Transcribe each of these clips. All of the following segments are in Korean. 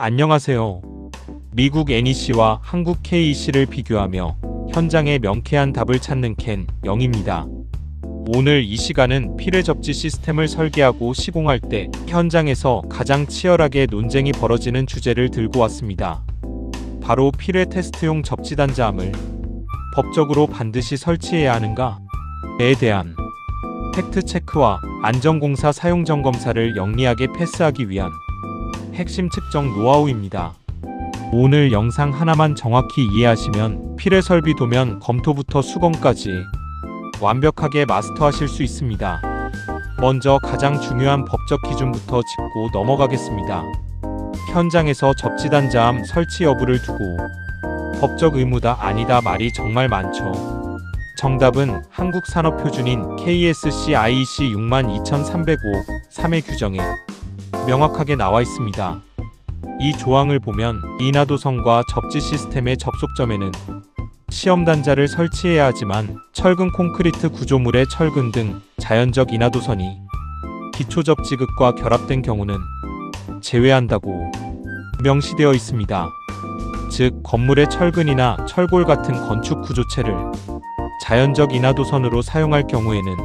안녕하세요. 미국 NEC와 한국 KEC를 비교하며 현장의 명쾌한 답을 찾는 켄 영입니다. 오늘 이 시간은 필해 접지 시스템을 설계하고 시공할 때 현장에서 가장 치열하게 논쟁이 벌어지는 주제를 들고 왔습니다. 바로 필해 테스트용 접지 단자함을 법적으로 반드시 설치해야 하는가에 대한 팩트 체크와 안전공사 사용 점검사를 영리하게 패스하기 위한 핵심 측정 노하우입니다. 오늘 영상 하나만 정확히 이해하시면 필해 설비 도면 검토부터 수검까지 완벽하게 마스터하실 수 있습니다. 먼저 가장 중요한 법적 기준부터 짚고 넘어가겠습니다. 현장에서 접지 단자함 설치 여부를 두고 법적 의무다 아니다 말이 정말 많죠. 정답은 한국 산업표준인 KESC IEC 62305-3의 규정에 명확하게 나와 있습니다. 이 조항을 보면 인하도선과 접지 시스템의 접속점에는 시험 단자를 설치해야 하지만 철근 콘크리트 구조물의 철근 등 자연적 인하도선이 기초 접지극과 결합된 경우는 제외한다고 명시되어 있습니다. 즉, 건물의 철근이나 철골 같은 건축 구조체를 자연적 인하도선으로 사용할 경우에는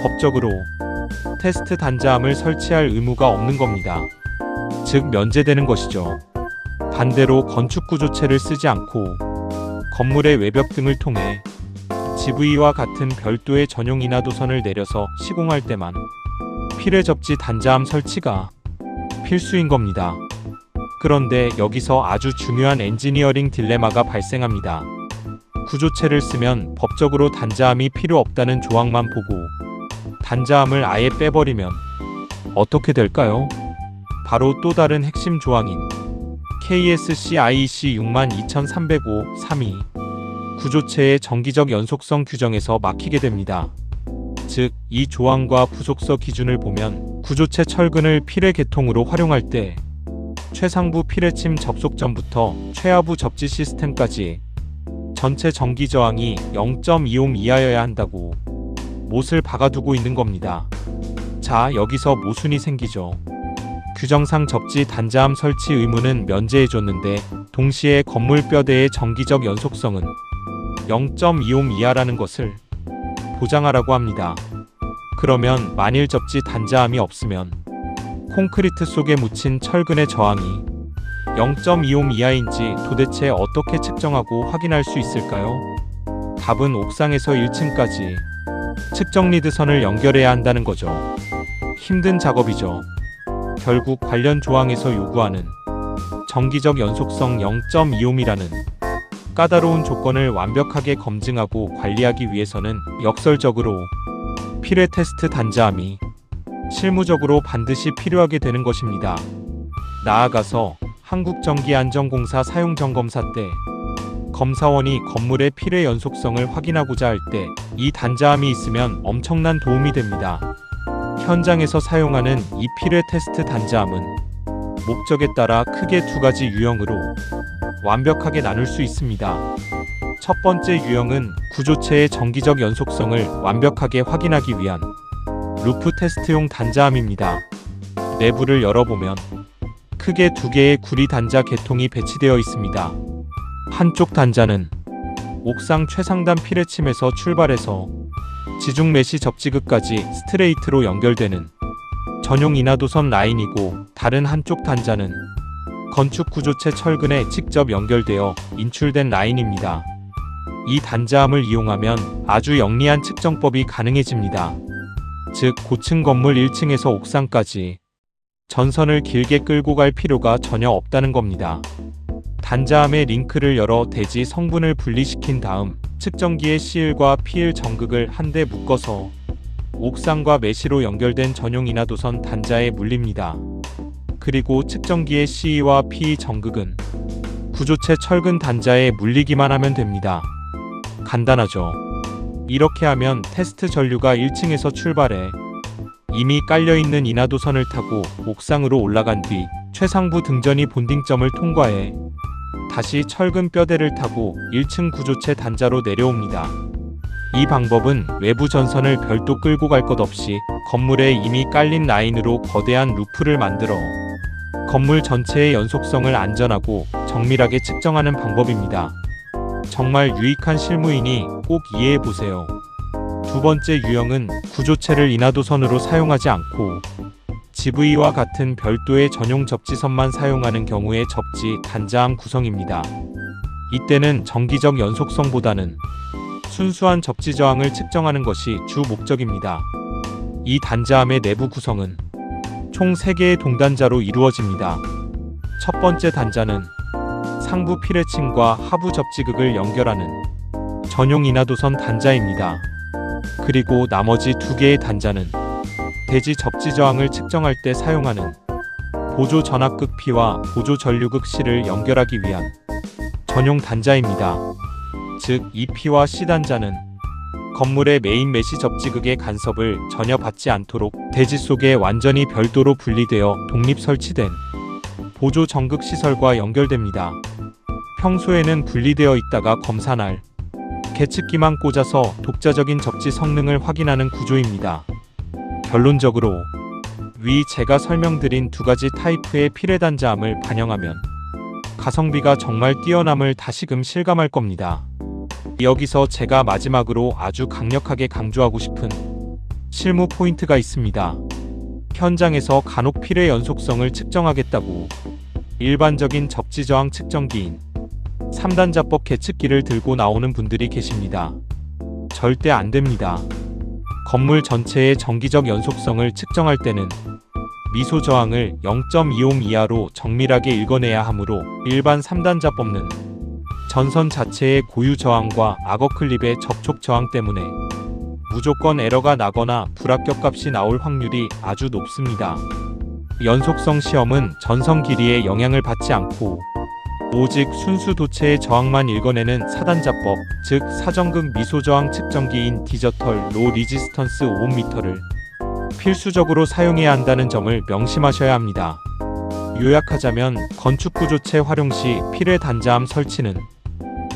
법적으로 테스트 단자함을 설치할 의무가 없는 겁니다. 즉, 면제되는 것이죠. 반대로 건축 구조체를 쓰지 않고 건물의 외벽 등을 통해 GV와 같은 별도의 전용 인하도선을 내려서 시공할 때만 필해 접지 단자함 설치가 필수인 겁니다. 그런데 여기서 아주 중요한 엔지니어링 딜레마가 발생합니다. 구조체를 쓰면 법적으로 단자함이 필요 없다는 조항만 보고 단자함을 아예 빼버리면 어떻게 될까요? 바로 또 다른 핵심 조항인 KESC IEC 62305-3이 구조체의 정기적 연속성 규정에서 막히게 됩니다. 즉, 이 조항과 부속서 기준을 보면 구조체 철근을 필해 계통으로 활용할 때 최상부 필해침 접속점부터 최하부 접지 시스템까지 전체 전기 저항이 0.2옴 이하여야 한다고 못을 박아두고 있는 겁니다. 자, 여기서 모순이 생기죠. 규정상 접지 단자함 설치 의무는 면제해줬는데 동시에 건물 뼈대의 정기적 연속성은 0.2옴 이하라는 것을 보장하라고 합니다. 그러면 만일 접지 단자함이 없으면 콘크리트 속에 묻힌 철근의 저항이 0.2옴 이하인지 도대체 어떻게 측정하고 확인할 수 있을까요? 답은 옥상에서 1층까지 측정 리드선을 연결해야 한다는 거죠. 힘든 작업이죠. 결국 관련 조항에서 요구하는 정기적 연속성 0.2옴이라는 까다로운 조건을 완벽하게 검증하고 관리하기 위해서는 역설적으로 필해 테스트 단자함이 실무적으로 반드시 필요하게 되는 것입니다. 나아가서 한국전기안전공사 사용점검사 때 검사원이 건물의 필해 연속성을 확인하고자 할 때 이 단자함이 있으면 엄청난 도움이 됩니다. 현장에서 사용하는 이 필해 테스트 단자함은 목적에 따라 크게 두 가지 유형으로 완벽하게 나눌 수 있습니다. 첫 번째 유형은 구조체의 정기적 연속성을 완벽하게 확인하기 위한 루프 테스트용 단자함입니다. 내부를 열어보면 크게 두 개의 구리 단자 계통이 배치되어 있습니다. 한쪽 단자는 옥상 최상단 필해침에서 출발해서 지중 메시 접지극까지 스트레이트로 연결되는 전용 인하도선 라인이고, 다른 한쪽 단자는 건축 구조체 철근에 직접 연결되어 인출된 라인입니다. 이 단자함을 이용하면 아주 영리한 측정법이 가능해집니다. 즉, 고층 건물 1층에서 옥상까지 전선을 길게 끌고 갈 필요가 전혀 없다는 겁니다. 단자함의 링크를 열어 대지 성분을 분리시킨 다음 측정기의 C일과 P일 전극을 한데 묶어서 옥상과 메시로 연결된 전용 인하도선 단자에 물립니다. 그리고 측정기의 C와 P 전극은 구조체 철근 단자에 물리기만 하면 됩니다. 간단하죠? 이렇게 하면 테스트 전류가 1층에서 출발해 이미 깔려있는 인하도선을 타고 옥상으로 올라간 뒤 최상부 등전이 본딩점을 통과해 다시 철근 뼈대를 타고 1층 구조체 단자로 내려옵니다. 이 방법은 외부 전선을 별도 끌고 갈 것 없이 건물에 이미 깔린 라인으로 거대한 루프를 만들어 건물 전체의 연속성을 안전하고 정밀하게 측정하는 방법입니다. 정말 유익한 실무이니 꼭 이해해보세요. 두 번째 유형은 구조체를 인하도선으로 사용하지 않고 GV와 같은 별도의 전용 접지선만 사용하는 경우의 접지 단자암 구성입니다. 이때는 정기적 연속성보다는 순수한 접지 저항을 측정하는 것이 주 목적입니다. 이 단자암의 내부 구성은 총 3개의 동단자로 이루어집니다. 첫 번째 단자는 상부 피레층과 하부 접지극을 연결하는 전용 인하도선 단자입니다. 그리고 나머지 2개의 단자는 대지 접지 저항을 측정할 때 사용하는 보조 전압극 P와 보조 전류극 C를 연결하기 위한 전용 단자입니다. 즉, 이 P와 C 단자는 건물의 메인 메시 접지극의 간섭을 전혀 받지 않도록 대지 속에 완전히 별도로 분리되어 독립 설치된 보조 전극 시설과 연결됩니다. 평소에는 분리되어 있다가 검사날 계측기만 꽂아서 독자적인 접지 성능을 확인하는 구조입니다. 결론적으로 위 제가 설명드린 2가지 타입의 피레단자암을 반영하면 가성비가 정말 뛰어남을 다시금 실감할 겁니다. 여기서 제가 마지막으로 아주 강력하게 강조하고 싶은 실무 포인트가 있습니다. 현장에서 간혹 피레 연속성을 측정하겠다고 일반적인 접지 저항 측정기인 3단자법 계측기를 들고 나오는 분들이 계십니다. 절대 안 됩니다. 건물 전체의 정기적 연속성을 측정할 때는 미소 저항을 0.25 이하로 정밀하게 읽어내야 하므로 일반 3단자법는 전선 자체의 고유 저항과 악어 클립의 접촉 저항 때문에 무조건 에러가 나거나 불합격 값이 나올 확률이 아주 높습니다. 연속성 시험은 전선 길이에 영향을 받지 않고 오직 순수 도체의 저항만 읽어내는 4단자법, 즉 사정극 미소 저항 측정기인 디저털 로 리지스턴스 5ohm를 필수적으로 사용해야 한다는 점을 명심하셔야 합니다. 요약하자면 건축구조체 활용 시 피레 단자암 설치는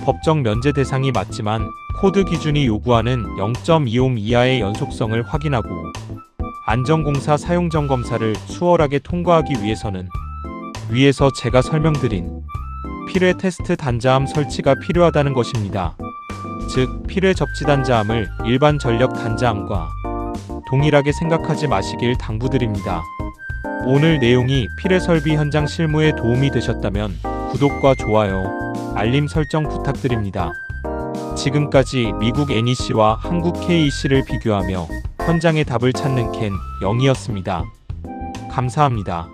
법정 면제 대상이 맞지만 코드 기준이 요구하는 0.25 이하의 연속성을 확인하고 안전공사 사용점검사를 수월하게 통과하기 위해서는 위에서 제가 설명드린 피레 테스트 단자암 설치가 필요하다는 것입니다. 즉, 피레 접지 단자암을 일반 전력 단자암과 동일하게 생각하지 마시길 당부드립니다. 오늘 내용이 피레 설비 현장 실무에 도움이 되셨다면 구독과 좋아요, 알림 설정 부탁드립니다. 지금까지 미국 NEC와 한국 KEC를 비교하며 현장의 답을 찾는 켄 영이었습니다. 감사합니다.